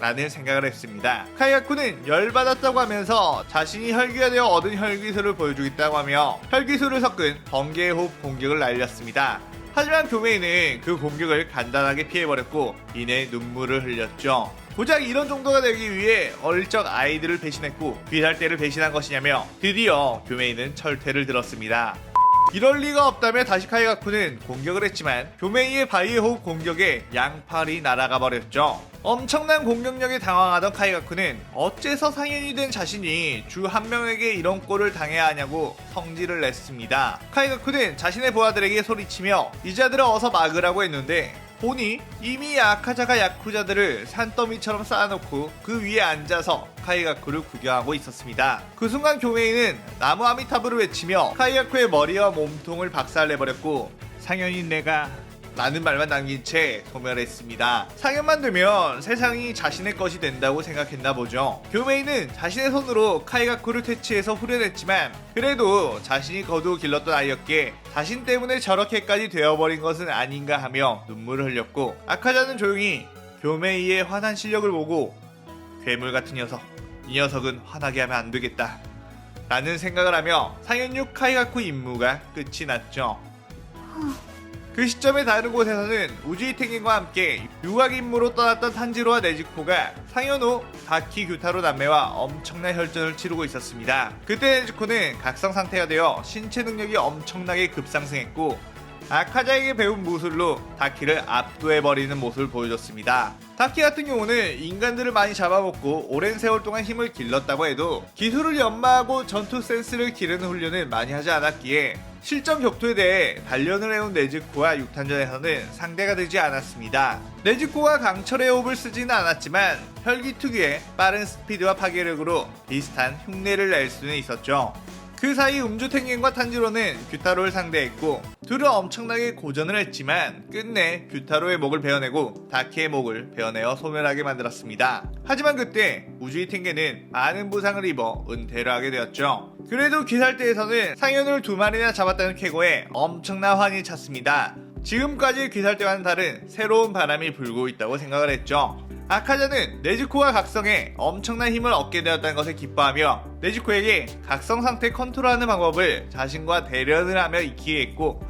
라는 생각을 했습니다. 카이가쿠는 열받았다고 하면서 자신이 혈귀가 되어 얻은 혈기술을 보여주겠다고 하며 혈기술을 섞은 번개의 호흡 공격을 날렸습니다. 하지만 교메이는 그 공격을 간단하게 피해버렸고 이내 눈물을 흘렸죠. 고작 이런 정도가 되기 위해 어릴 적 아이들을 배신했고 귀살대를 배신한 것이냐며 드디어 교메이는 철퇴를 들었습니다. 이럴 리가 없다며 다시 카이가쿠는 공격을 했지만 교메이의 바위의 호흡 공격에 양팔이 날아가 버렸죠. 엄청난 공격력에 당황하던 카이가쿠는 어째서 상현이 된 자신이 주 한 명에게 이런 꼴을 당해야 하냐고 성질을 냈습니다. 카이가쿠는 자신의 부하들에게 소리치며 이 자들을 어서 막으라고 했는데 보니 이미 아카자가 야쿠자들을 산더미처럼 쌓아놓고 그 위에 앉아서 카이가쿠를 구경하고 있었습니다. 그 순간 교메이는 나무 아미타브를 외치며 카이가쿠의 머리와 몸통을 박살내버렸고 상현인 내가 라는 말만 남긴 채 소멸했습니다. 상현만 되면 세상이 자신의 것이 된다고 생각했나 보죠. 교메이는 자신의 손으로 카이가쿠를 퇴치해서 후련했지만 그래도 자신이 거두어 길렀던 아이였기에 자신 때문에 저렇게까지 되어버린 것은 아닌가 하며 눈물을 흘렸고 아카자는 조용히 교메이의 화난 실력을 보고 괴물 같은 녀석, 이 녀석은 화나게 하면 안 되겠다 라는 생각을 하며 상현육 카이가쿠 임무가 끝이 났죠. 그 시점에 다른 곳에서는 우주이 탱겐과 함께 유학 임무로 떠났던 탄지로와 네즈코가 상현호 다키 규타로 남매와 엄청난 혈전을 치르고 있었습니다. 그때 네즈코는 각성 상태가 되어 신체 능력이 엄청나게 급상승했고 아카자에게 배운 무술로 다키를 압도해버리는 모습을 보여줬습니다. 다키 같은 경우는 인간들을 많이 잡아먹고 오랜 세월 동안 힘을 길렀다고 해도 기술을 연마하고 전투 센스를 기르는 훈련을 많이 하지 않았기에 실전 격투에 대해 단련을 해온 네즈코와 6탄전에서는 상대가 되지 않았습니다. 네즈코가 강철의 호흡을 쓰지는 않았지만 혈기 특유의 빠른 스피드와 파괴력으로 비슷한 흉내를 낼 수는 있었죠. 그 사이 음주 탱겐과 탄지로는 규타로를 상대했고 둘은 엄청나게 고전을 했지만 끝내 규타로의 목을 베어내고 다키의 목을 베어내어 소멸하게 만들었습니다. 하지만 그때 우주이 탱겐은 많은 부상을 입어 은퇴를 하게 되었죠. 그래도 귀살대에서는 상현을 2마리나 잡았다는 쾌거에 엄청난 환희 찼습니다. 지금까지 귀살대와는 다른 새로운 바람이 불고 있다고 생각을 했죠. 아카자는 네즈코가 각성해 엄청난 힘을 얻게 되었다는 것을 기뻐하며 네즈코에게 각성 상태 컨트롤하는 방법을 자신과 대련을 하며 익히게 했고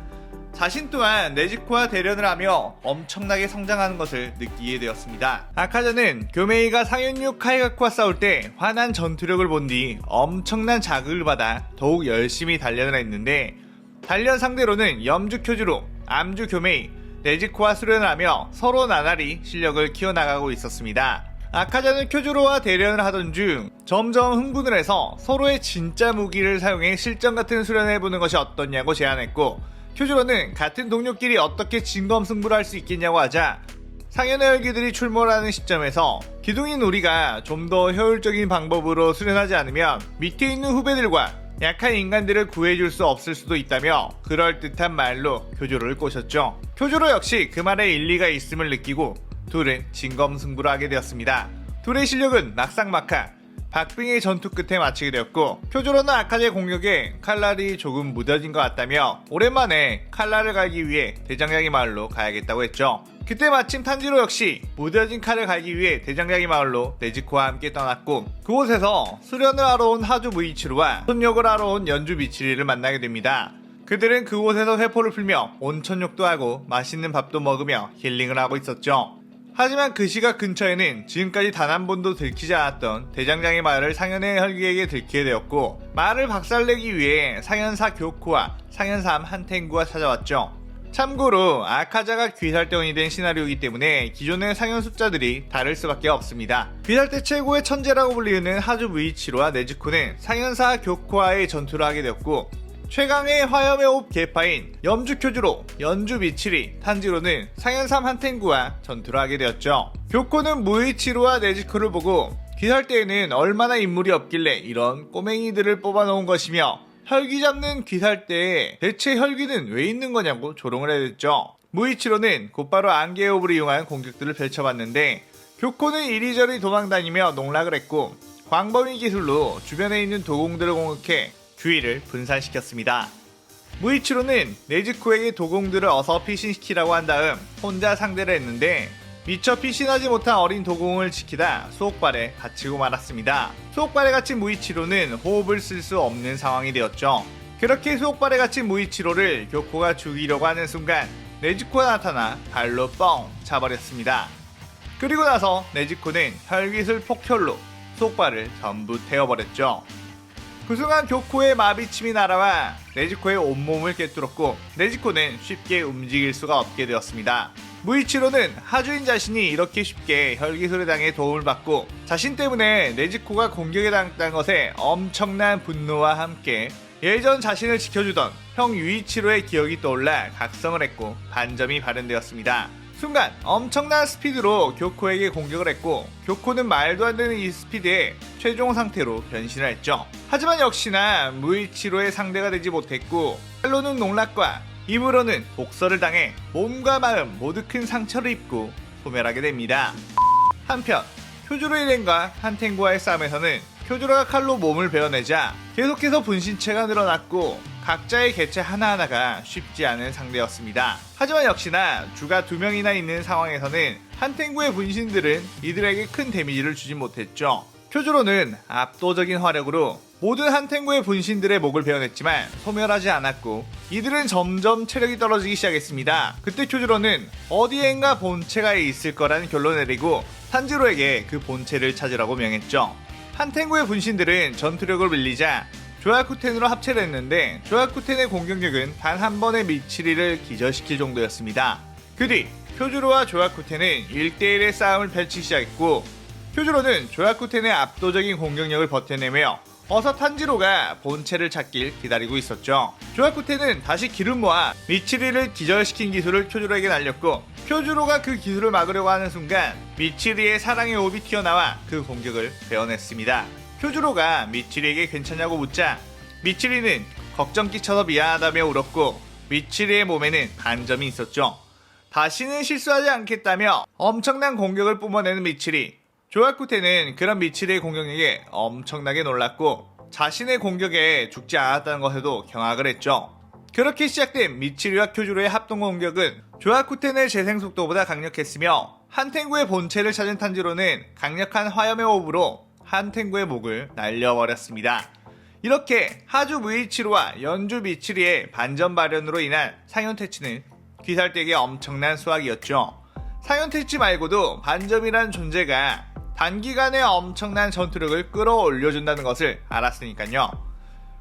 자신 또한 네즈코와 대련을 하며 엄청나게 성장하는 것을 느끼게 되었습니다. 아카자는 교메이가 상현육 카이가쿠와 싸울 때 환한 전투력을 본 뒤 엄청난 자극을 받아 더욱 열심히 단련을 했는데 단련 상대로는 염주 쿄주로, 암주 교메이, 네즈코와 수련을 하며 서로 나날이 실력을 키워나가고 있었습니다. 아카자는 쿄주로와 대련을 하던 중 점점 흥분을 해서 서로의 진짜 무기를 사용해 실전 같은 수련을 해보는 것이 어떻냐고 제안했고 쿄주로는 같은 동료끼리 어떻게 진검승부를 할 수 있겠냐고 하자 상현의 혈기들이 출몰하는 시점에서 기둥인 우리가 좀 더 효율적인 방법으로 수련하지 않으면 밑에 있는 후배들과 약한 인간들을 구해줄 수 없을 수도 있다며 그럴듯한 말로 쿄주로를 꼬셨죠. 쿄주로 역시 그 말에 일리가 있음을 느끼고 둘은 진검승부를 하게 되었습니다. 둘의 실력은 막상막하 박빙의 전투 끝에 마치게 되었고 쿄주로는 아카자의 공격에 칼날이 조금 무뎌진 것 같다며 오랜만에 칼날을 갈기 위해 대장장이 마을로 가야겠다고 했죠. 그때 마침 탄지로 역시 무뎌진 칼을 갈기 위해 대장장이 마을로 네즈코와 함께 떠났고 그곳에서 수련을 하러 온 하주 무이치루와 손욕을 하러 온 연주 미치리를 만나게 됩니다. 그들은 그곳에서 회포를 풀며 온천욕도 하고 맛있는 밥도 먹으며 힐링을 하고 있었죠. 하지만 그 시각 근처에는 지금까지 단 한 번도 들키지 않았던 대장장의 마을을 상현의 혈기에게 들키게 되었고 마을을 박살내기 위해 상현사 교코와 상현삼 한탱구가 찾아왔죠. 참고로 아카자가 귀살대원이 된 시나리오이기 때문에 기존의 상현 숫자들이 다를 수밖에 없습니다. 귀살대 최고의 천재라고 불리는 하주 무이치로와 네즈코는 상현사 교코와의 전투를 하게 되었고 최강의 화염의 호흡 계파인 염주 쿄주로, 연주 미치리, 탄지로는 상현삼 한탱구와 전투를 하게 되었죠. 교코는 무이치로와 네즈코를 보고 귀살대에는 얼마나 인물이 없길래 이런 꼬맹이들을 뽑아놓은 것이며 혈기 잡는 귀살대에 대체 혈기는 왜 있는 거냐고 조롱을 해댔죠. 무이치로는 곧바로 안개의 호흡을 이용한 공격들을 펼쳐봤는데 교코는 이리저리 도망다니며 농락을 했고 광범위 기술로 주변에 있는 도공들을 공격해 주위를 분산시켰습니다. 무이치로는 네즈코에게 도공들을 어서 피신시키라고 한 다음 혼자 상대를 했는데 미처 피신하지 못한 어린 도공을 지키다 수옥발에 갇히고 말았습니다. 수옥발에 갇힌 무이치로는 호흡을 쓸 수 없는 상황이 되었죠. 그렇게 수옥발에 갇힌 무이치로를 교코가 죽이려고 하는 순간 네즈코가 나타나 발로 뻥 차버렸습니다. 그리고 나서 네즈코는 혈기술 폭혈로 수옥발을 전부 태워버렸죠. 그 순간 교코의 마비침이 날아와 네즈코의 온몸을 꿰뚫었고 네즈코는 쉽게 움직일 수가 없게 되었습니다. 무이치로는 하주인 자신이 이렇게 쉽게 혈기술에 당해 도움을 받고 자신 때문에 네즈코가 공격에 당했다는 것에 엄청난 분노와 함께 예전 자신을 지켜주던 형 유이치로의 기억이 떠올라 각성을 했고 반점이 발현되었습니다. 순간 엄청난 스피드로 교코에게 공격을 했고 교코는 말도 안 되는 이 스피드에 최종 상태로 변신을 했죠. 하지만 역시나 무이치로의 상대가 되지 못했고 팔로는 농락과 입으로는 복서를 당해 몸과 마음 모두 큰 상처를 입고 소멸하게 됩니다. 한편 쿄주로 일행과 한탱구와의 싸움에서는 쿄주로가 칼로 몸을 베어내자 계속해서 분신체가 늘어났고 각자의 개체 하나하나가 쉽지 않은 상대였습니다. 하지만 역시나 주가 2명이나 있는 상황에서는 한탱구의 분신들은 이들에게 큰 데미지를 주지 못했죠. 쿄주로는 압도적인 화력으로 모든 한탱구의 분신들의 목을 베어냈지만 소멸하지 않았고 이들은 점점 체력이 떨어지기 시작했습니다. 그때 쿄지로는 어디엔가 본체가 있을 거라는 결론을 내리고 탄지로에게 그 본체를 찾으라고 명했죠. 한탱구의 분신들은 전투력을 밀리자 조야쿠텐으로 합체를 했는데 조야쿠텐의 공격력은 단 한 번의 미치리를 기절시킬 정도였습니다. 그 뒤 쿄지로와 조야쿠텐은 1대1의 싸움을 펼치기 시작했고 쿄지로는 조야쿠텐의 압도적인 공격력을 버텨내며 어서 탄지로가 본체를 찾길 기다리고 있었죠. 조야쿠텐은 다시 기름 모아 미치리를 기절시킨 기술을 쿄지로에게 날렸고 쿄지로가 그 기술을 막으려고 하는 순간 미치리의 사랑의 호흡이 튀어나와 그 공격을 베어냈습니다. 쿄지로가 미치리에게 괜찮냐고 묻자 미치리는 걱정 끼쳐서 미안하다며 울었고 미치리의 몸에는 반점이 있었죠. 다시는 실수하지 않겠다며 엄청난 공격을 뿜어내는 미치리. 조야쿠텐은 그런 미치리의 공격력에 엄청나게 놀랐고 자신의 공격에 죽지 않았다는 것에도 경악을 했죠. 그렇게 시작된 미치리와 쿄지로의 합동 공격은 조야쿠텐의 재생 속도보다 강력했으며 한탱구의 본체를 찾은 탄지로는 강력한 화염의 호흡으로 한탱구의 목을 날려버렸습니다. 이렇게 하주 무이치로와 연주 미치리의 반전 발현으로 인한 상현태치는 귀살댁의 엄청난 수확이었죠. 상현태치 말고도 반점이란 존재가 단기간에 엄청난 전투력을 끌어올려준다는 것을 알았으니까요.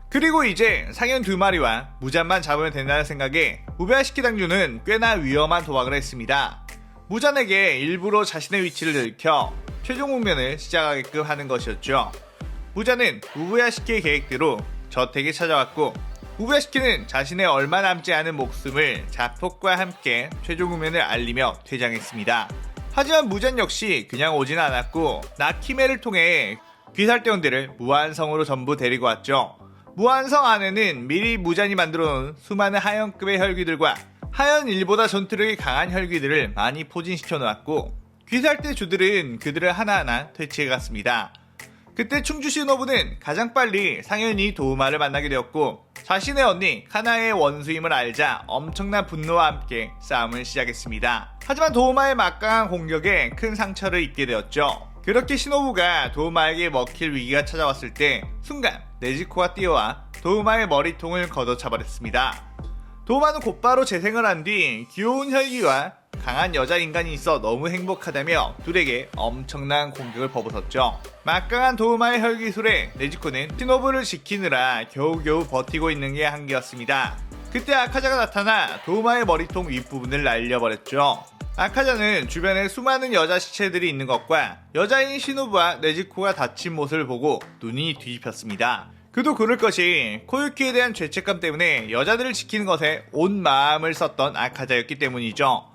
그리고 이제 상현 2마리와 무잔만 잡으면 된다는 생각에 우베야시키 당주는 꽤나 위험한 도박을 했습니다. 무잔에게 일부러 자신의 위치를 들켜 최종 국면을 시작하게끔 하는 것이었죠. 무잔은 우부야시키의 계획대로 저택에 찾아왔고 우부야시키는 자신의 얼마 남지 않은 목숨을 자폭과 함께 최종 국면을 알리며 퇴장했습니다. 하지만 무잔 역시 그냥 오진 않았고 나키메를 통해 귀살대원들을 무한성으로 전부 데리고 왔죠. 무한성 안에는 미리 무잔이 만들어놓은 수많은 하연급의 혈귀들과 하연 1보다 전투력이 강한 혈귀들을 많이 포진시켜 놓았고 귀살대 주들은 그들을 하나하나 퇴치해갔습니다. 그때 충주 시노부는 가장 빨리 상현이 도우마를 만나게 되었고 자신의 언니 카나의 원수임을 알자 엄청난 분노와 함께 싸움을 시작했습니다. 하지만 도우마의 막강한 공격에 큰 상처를 입게 되었죠. 그렇게 시노부가 도우마에게 먹힐 위기가 찾아왔을 때 순간 네지코가 뛰어와 도우마의 머리통을 걷어차버렸습니다. 도우마는 곧바로 재생을 한 뒤 귀여운 혈기와 강한 여자 인간이 있어 너무 행복하다며 둘에게 엄청난 공격을 퍼붓었죠. 막강한 도우마의 혈기술에 네지코는 시노부를 지키느라 겨우겨우 버티고 있는 게 한계였습니다. 그때 아카자가 나타나 도우마의 머리통 윗부분을 날려버렸죠. 아카자는 주변에 수많은 여자 시체들이 있는 것과 여자인 시노부와 네지코가 다친 모습을 보고 눈이 뒤집혔습니다. 그도 그럴 것이 코유키에 대한 죄책감 때문에 여자들을 지키는 것에 온 마음을 썼던 아카자였기 때문이죠.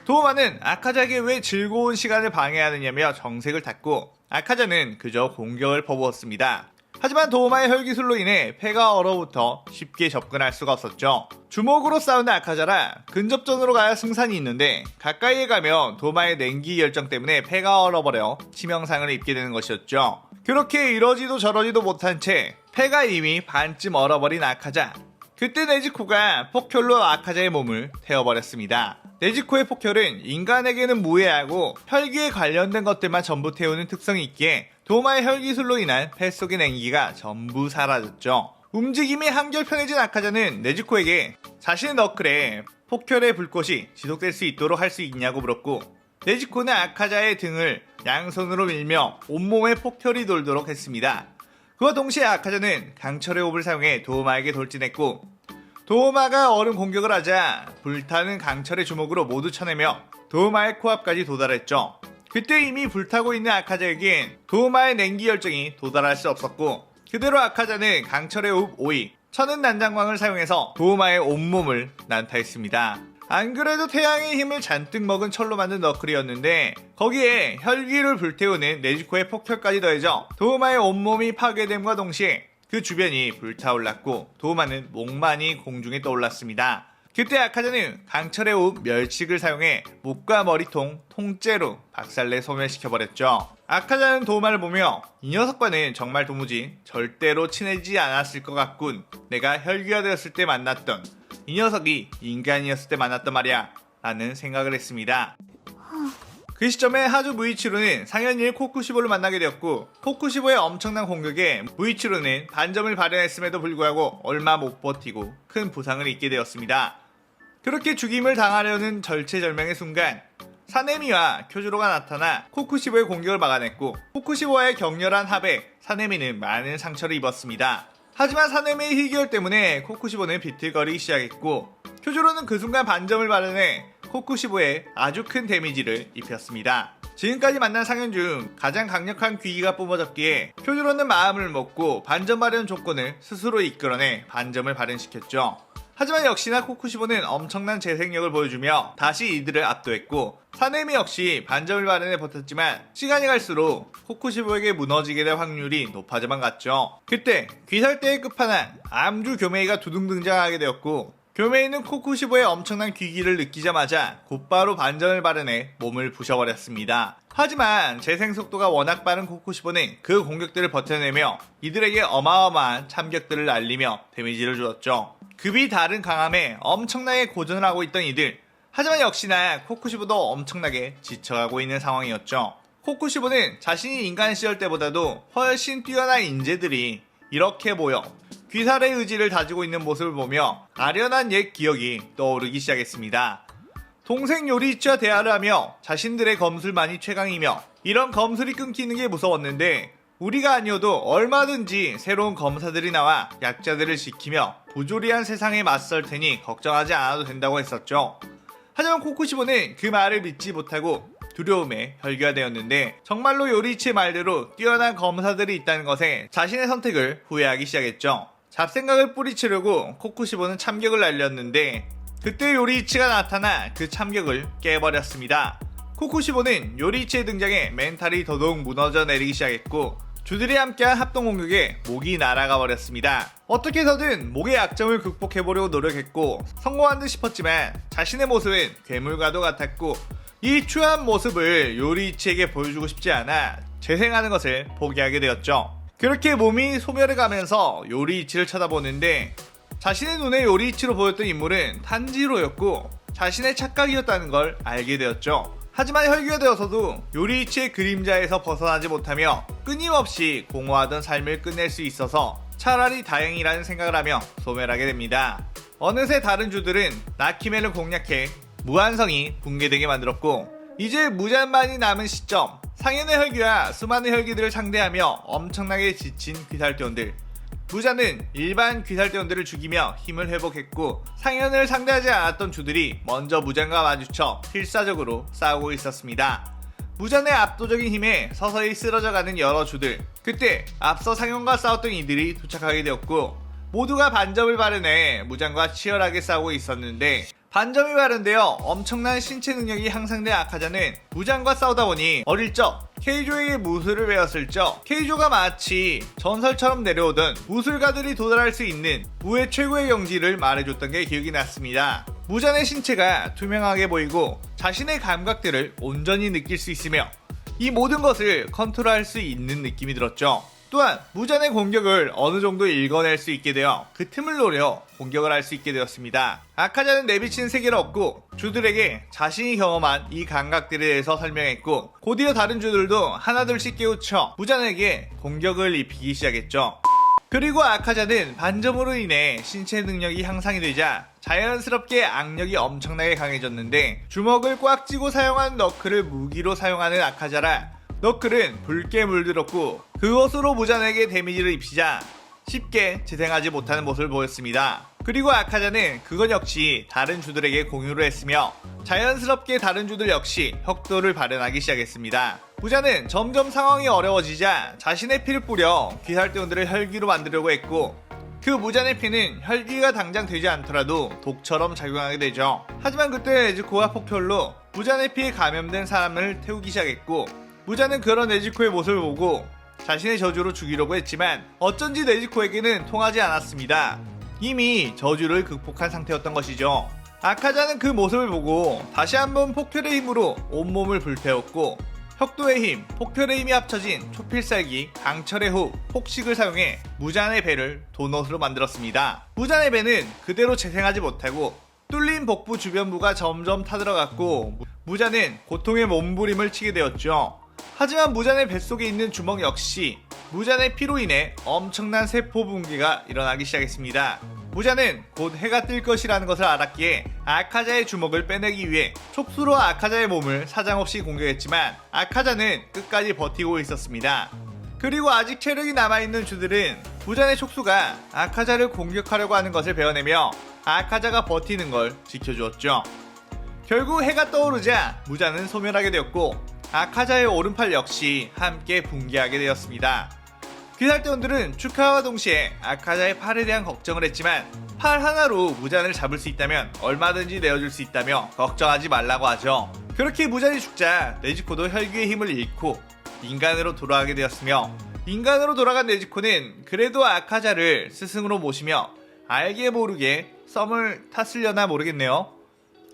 도우마는 아카자에게 왜 즐거운 시간을 방해하느냐며 정색을 탔고 아카자는 그저 공격을 퍼부었습니다. 하지만 도우마의 혈기술로 인해 폐가 얼어붙어 쉽게 접근할 수가 없었죠. 주먹으로 싸우는 아카자라 근접전으로 가야 승산이 있는데 가까이에 가면 도우마의 냉기 열정 때문에 폐가 얼어버려 치명상을 입게 되는 것이었죠. 그렇게 이러지도 저러지도 못한 채 폐가 이미 반쯤 얼어버린 아카자. 그때 네지코가 폭혈로 아카자의 몸을 태워버렸습니다. 네지코의 폭혈은 인간에게는 무해하고 혈기에 관련된 것들만 전부 태우는 특성이 있기에 도우마의 혈기술로 인한 폐 속의 냉기가 전부 사라졌죠. 움직임이 한결 편해진 아카자는 네지코에게 자신의 너클에 폭혈의 불꽃이 지속될 수 있도록 할 수 있냐고 물었고 네지코는 아카자의 등을 양손으로 밀며 온몸에 폭혈이 돌도록 했습니다. 그와 동시에 아카자는 강철의 호흡을 사용해 도우마에게 돌진했고 도우마가 얼음 공격을 하자 불타는 강철의 주먹으로 모두 쳐내며 도우마의 코앞까지 도달했죠. 그때 이미 불타고 있는 아카자에겐 도우마의 냉기 열정이 도달할 수 없었고 그대로 아카자는 강철의 호흡 5위 천은 난장광을 사용해서 도우마의 온몸을 난타했습니다. 안 그래도 태양의 힘을 잔뜩 먹은 철로 만든 너클이었는데 거기에 혈기를 불태우는 네지코의 폭혈까지 더해져 도우마의 온몸이 파괴됨과 동시에 그 주변이 불타올랐고 도우마는 목만이 공중에 떠올랐습니다. 그때 아카자는 강철의 호흡 멸치를 사용해 목과 머리통 통째로 박살내 소멸시켜버렸죠. 아카자는 도우마를 보며 이 녀석과는 정말 도무지 절대로 친해지지 않았을 것 같군. 내가 혈귀가 되었을 때 만났던 이 녀석이 인간이었을 때 만났단 말이야 라는 생각을 했습니다. 그 시점에 하주 무이치로는 상현이를 코쿠시보를 만나게 되었고, 코쿠시보의 엄청난 공격에 무이치로는 반점을 발현했음에도 불구하고 얼마 못 버티고 큰 부상을 입게 되었습니다. 그렇게 죽임을 당하려는 절체절명의 순간 사네미와 쿄주로가 나타나 코쿠시보의 공격을 막아냈고, 코쿠시보와의 격렬한 합에 사네미는 많은 상처를 입었습니다. 하지만 사네미의 희귀혈 때문에 코쿠시보는 비틀거리기 시작했고, 쿄주로는 그 순간 반점을 발현해 코쿠시보에 아주 큰 데미지를 입혔습니다. 지금까지 만난 상현 중 가장 강력한 귀기가 뿜어졌기에 쿄주로는 마음을 먹고 반점 발현 조건을 스스로 이끌어내 반점을 발현시켰죠. 하지만 역시나 코쿠시보는 엄청난 재생력을 보여주며 다시 이들을 압도했고, 사네미 역시 반점을 발현해 버텼지만 시간이 갈수록 코쿠시보에게 무너지게 될 확률이 높아져만 갔죠. 그때 귀살대의 끝판왕 암주 교메이가 두둥 등장하게 되었고, 교메이는 코쿠시보의 엄청난 귀기를 느끼자마자 곧바로 반점을 발현해 몸을 부셔버렸습니다. 하지만 재생 속도가 워낙 빠른 코쿠시보는 그 공격들을 버텨내며 이들에게 어마어마한 참격들을 날리며 데미지를 주었죠. 급이 다른 강함에 엄청나게 고전을 하고 있던 이들. 하지만 역시나 코쿠시보도 엄청나게 지쳐가고 있는 상황이었죠. 코쿠시보는 자신이 인간 시절 때보다도 훨씬 뛰어난 인재들이 이렇게 모여 귀살의 의지를 다지고 있는 모습을 보며 아련한 옛 기억이 떠오르기 시작했습니다. 동생 요리이치와 대화를 하며 자신들의 검술만이 최강이며 이런 검술이 끊기는 게 무서웠는데, 우리가 아니어도 얼마든지 새로운 검사들이 나와 약자들을 지키며 부조리한 세상에 맞설 테니 걱정하지 않아도 된다고 했었죠. 하지만 코쿠시보는 그 말을 믿지 못하고 두려움에 혈기화되었는데, 정말로 요리이치의 말대로 뛰어난 검사들이 있다는 것에 자신의 선택을 후회하기 시작했죠. 잡생각을 뿌리치려고 코쿠시보는 참격을 날렸는데, 그때 요리이치가 나타나 그 참격을 깨버렸습니다. 코쿠시보는 요리이치의 등장에 멘탈이 더더욱 무너져 내리기 시작했고, 주들이 함께한 합동 공격에 목이 날아가 버렸습니다. 어떻게 해서든 목의 약점을 극복해보려고 노력했고 성공한 듯 싶었지만 자신의 모습은 괴물과도 같았고, 이 추한 모습을 요리이치에게 보여주고 싶지 않아 재생하는 것을 포기하게 되었죠. 그렇게 몸이 소멸해가면서 요리이치를 쳐다보는데, 자신의 눈에 요리이치로 보였던 인물은 탄지로였고 자신의 착각이었다는 걸 알게 되었죠. 하지만 혈기가 되어서도 요리이치의 그림자에서 벗어나지 못하며 끊임없이 공허하던 삶을 끝낼 수 있어서 차라리 다행이라는 생각을 하며 소멸하게 됩니다. 어느새 다른 주들은 나키멜을 공략해 무한성이 붕괴되게 만들었고, 이제 무잔만이 남은 시점, 상현의 혈기와 수많은 혈기들을 상대하며 엄청나게 지친 귀살대원들. 무자는 일반 귀살대원들을 죽이며 힘을 회복했고, 상현을 상대하지 않았던 주들이 먼저 무잔과 마주쳐 필사적으로 싸우고 있었습니다. 무잔의 압도적인 힘에 서서히 쓰러져가는 여러 주들. 그때 앞서 상현과 싸웠던 이들이 도착하게 되었고, 모두가 반점을 발현해 무잔과 치열하게 싸우고 있었는데, 반점이 발현되어 엄청난 신체 능력이 향상된 아카자는 무장과 싸우다 보니 어릴 적 케이조에게 무술을 배웠을 적 케이조가 마치 전설처럼 내려오던 무술가들이 도달할 수 있는 무의 최고의 경지를 말해줬던 게 기억이 났습니다. 무잔의 신체가 투명하게 보이고 자신의 감각들을 온전히 느낄 수 있으며 이 모든 것을 컨트롤할 수 있는 느낌이 들었죠. 또한 무잔의 공격을 어느 정도 읽어낼 수 있게 되어 그 틈을 노려 공격을 할 수 있게 되었습니다. 아카자는 내비치는 세계를 얻고 주들에게 자신이 경험한 이 감각들에 대해서 설명했고, 곧이어 다른 주들도 하나둘씩 깨우쳐 무잔에게 공격을 입히기 시작했죠. 그리고 아카자는 반점으로 인해 신체 능력이 향상이 되자 자연스럽게 악력이 엄청나게 강해졌는데, 주먹을 꽉 쥐고 사용한 너클을 무기로 사용하는 아카자라 너클은 붉게 물들었고 그것으로 무잔에게 데미지를 입히자 쉽게 재생하지 못하는 모습을 보였습니다. 그리고 아카자는 그것 역시 다른 주들에게 공유를 했으며 자연스럽게 다른 주들 역시 혁도를 발현하기 시작했습니다. 무잔은 점점 상황이 어려워지자 자신의 피를 뿌려 귀살대원들을 혈기로 만들려고 했고, 그 무잔의 피는 혈기가 당장 되지 않더라도 독처럼 작용하게 되죠. 하지만 그때 네즈코와 폭혈로 무잔의 피에 감염된 사람을 태우기 시작했고, 무자는 그런 네지코의 모습을 보고 자신의 저주로 죽이려고 했지만 어쩐지 네지코에게는 통하지 않았습니다. 이미 저주를 극복한 상태였던 것이죠. 아카자는 그 모습을 보고 다시 한번 폭혈의 힘으로 온몸을 불태웠고, 혁도의 힘, 폭혈의 힘이 합쳐진 초필살기, 강철의 호흡, 폭식을 사용해 무잔의 배를 도넛으로 만들었습니다. 무잔의 배는 그대로 재생하지 못하고 뚫린 복부 주변부가 점점 타들어갔고 무자는 고통의 몸부림을 치게 되었죠. 하지만 무잔의 뱃속에 있는 주먹 역시 무잔의 피로 인해 엄청난 세포 붕괴가 일어나기 시작했습니다. 무자는 곧 해가 뜰 것이라는 것을 알았기에 아카자의 주먹을 빼내기 위해 촉수로 아카자의 몸을 사정없이 공격했지만 아카자는 끝까지 버티고 있었습니다. 그리고 아직 체력이 남아있는 주들은 무잔의 촉수가 아카자를 공격하려고 하는 것을 베어내며 아카자가 버티는 걸 지켜주었죠. 결국 해가 떠오르자 무잔은 소멸하게 되었고 아카자의 오른팔 역시 함께 붕괴하게 되었습니다. 귀살대원들은 축하와 동시에 아카자의 팔에 대한 걱정을 했지만 팔 하나로 무잔을 잡을 수 있다면 얼마든지 내어줄 수 있다며 걱정하지 말라고 하죠. 그렇게 무잔이 죽자 네지코도 혈기의 힘을 잃고 인간으로 돌아가게 되었으며 인간으로 돌아간 네지코는 그래도 아카자를 스승으로 모시며 알게 모르게 썸을 탔으려나 모르겠네요.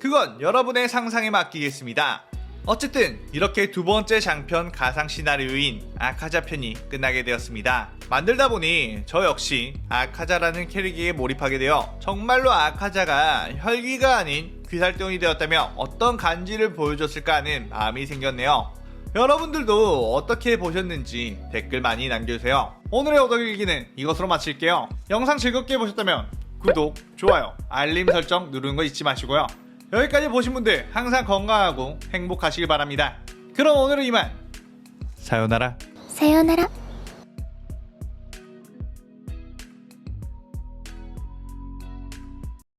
그건 여러분의 상상에 맡기겠습니다. 어쨌든 이렇게 두 번째 장편 가상 시나리오인 아카자 편이 끝나게 되었습니다. 만들다 보니 저 역시 아카자라는 캐릭에 몰입하게 되어 정말로 아카자가 혈기가 아닌 귀살대원이 되었다면 어떤 간지를 보여줬을까 하는 마음이 생겼네요. 여러분들도 어떻게 보셨는지 댓글 많이 남겨주세요. 오늘의 오덕일기는 이것으로 마칠게요. 영상 즐겁게 보셨다면 구독, 좋아요, 알림 설정 누르는 거 잊지 마시고요. 여기까지 보신 분들 항상 건강하고 행복하시길 바랍니다. 그럼 오늘은 이만. 사요나라.さようなら。